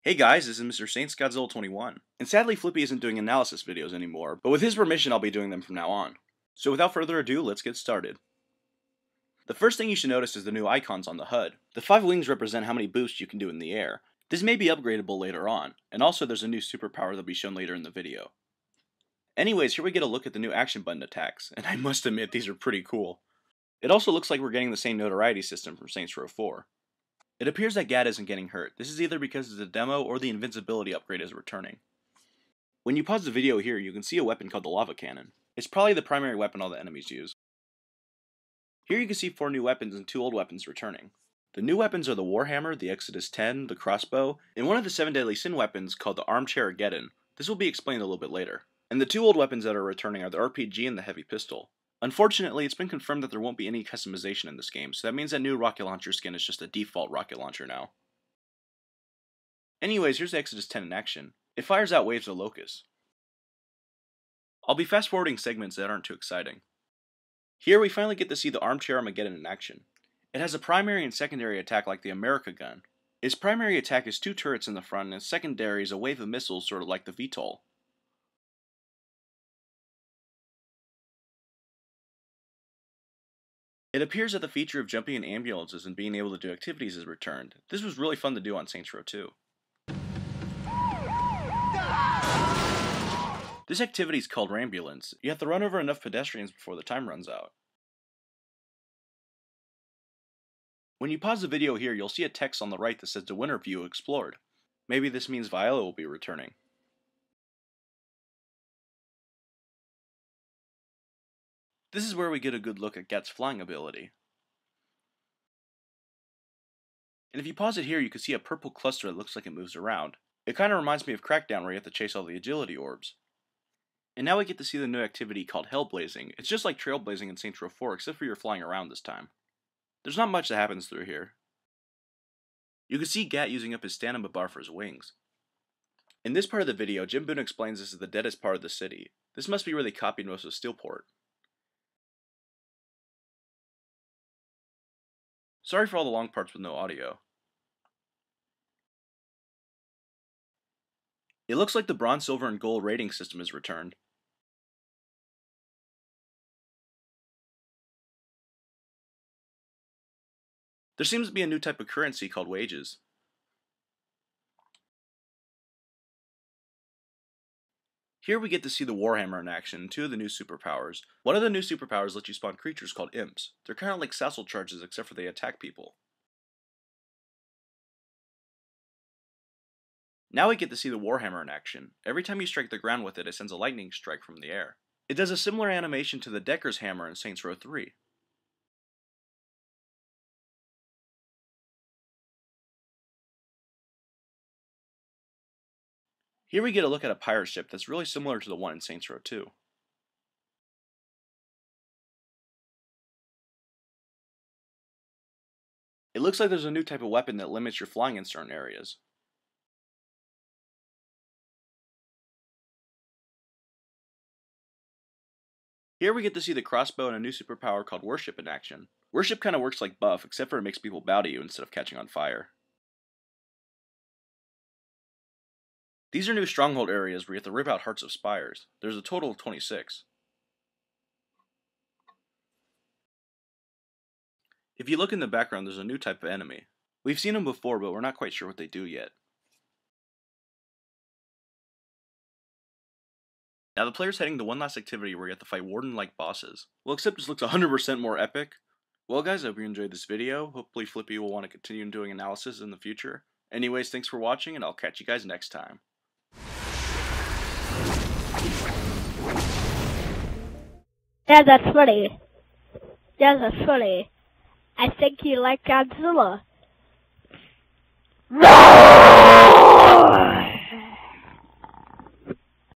Hey guys, this is Mr. Saints Godzilla 21, and sadly Flippy isn't doing analysis videos anymore, but with his permission I'll be doing them from now on. So without further ado, let's get started. The first thing you should notice is the new icons on the HUD. The 5 wings represent how many boosts you can do in the air. This may be upgradable later on, and also there's a new superpower that'll be shown later in the video. Anyways, here we get a look at the new action button attacks, and I must admit these are pretty cool. It also looks like we're getting the same notoriety system from Saints Row 4. It appears that Gad isn't getting hurt. This is either because it's a demo or the invincibility upgrade is returning. When you pause the video here, you can see a weapon called the lava cannon. It's probably the primary weapon all the enemies use. Here you can see 4 new weapons and 2 old weapons returning. The new weapons are the Warhammer, the Exodus 10, the crossbow, and one of the 7 deadly sin weapons called the Armchair Geddon. This will be explained a little bit later. And the 2 old weapons that are returning are the RPG and the heavy pistol. Unfortunately, it's been confirmed that there won't be any customization in this game, so that means that new rocket launcher skin is just a default rocket launcher now. Anyways, here's the Exodus 10 in action. It fires out waves of locusts. I'll be fast forwarding segments that aren't too exciting. Here we finally get to see the Armchair Armageddon in action. It has a primary and secondary attack like the America gun. Its primary attack is 2 turrets in the front, and its secondary is a wave of missiles sort of like the VTOL. It appears that the feature of jumping in ambulances and being able to do activities is returned. This was really fun to do on Saints Row 2. This activity is called Rambulance. You have to run over enough pedestrians before the time runs out. When you pause the video here, you'll see a text on the right that says the winter view explored. Maybe this means Viola will be returning. This is where we get a good look at Gat's flying ability. And if you pause it here, you can see a purple cluster that looks like it moves around. It kind of reminds me of Crackdown where you have to chase all the agility orbs. And now we get to see the new activity called Hellblazing. It's just like Trailblazing in Saints Row 4, except for you're flying around this time. There's not much that happens through here. You can see Gat using up his stamina bar for his wings. In this part of the video, Jim Boone explains this is the deadest part of the city. This must be where they copied most of Steelport. Sorry for all the long parts with no audio. It looks like the bronze, silver, and gold rating system is returned. There seems to be a new type of currency called wages. Here we get to see the Warhammer in action and 2 of the new superpowers. One of the new superpowers lets you spawn creatures called imps. They're kind of like Sassel charges except for they attack people. Now we get to see the Warhammer in action. Every time you strike the ground with it, it sends a lightning strike from the air. It does a similar animation to the Decker's hammer in Saints Row 3. Here we get a look at a pirate ship that's really similar to the one in Saints Row 2. It looks like there's a new type of weapon that limits your flying in certain areas. Here we get to see the crossbow and a new superpower called Worship in action. Worship kind of works like Buff, except for it makes people bow to you instead of catching on fire. These are new stronghold areas where you have to rip out hearts of spires. There's a total of 26. If you look in the background, there's a new type of enemy. We've seen them before, but we're not quite sure what they do yet. Now the player's heading to one last activity where you have to fight warden-like bosses. Well, except this looks 100% more epic. Well guys, I hope you enjoyed this video. Hopefully Flippy will want to continue doing analysis in the future. Anyways, thanks for watching, and I'll catch you guys next time. Yeah, that's funny. Yeah, that's funny. I think you like Godzilla.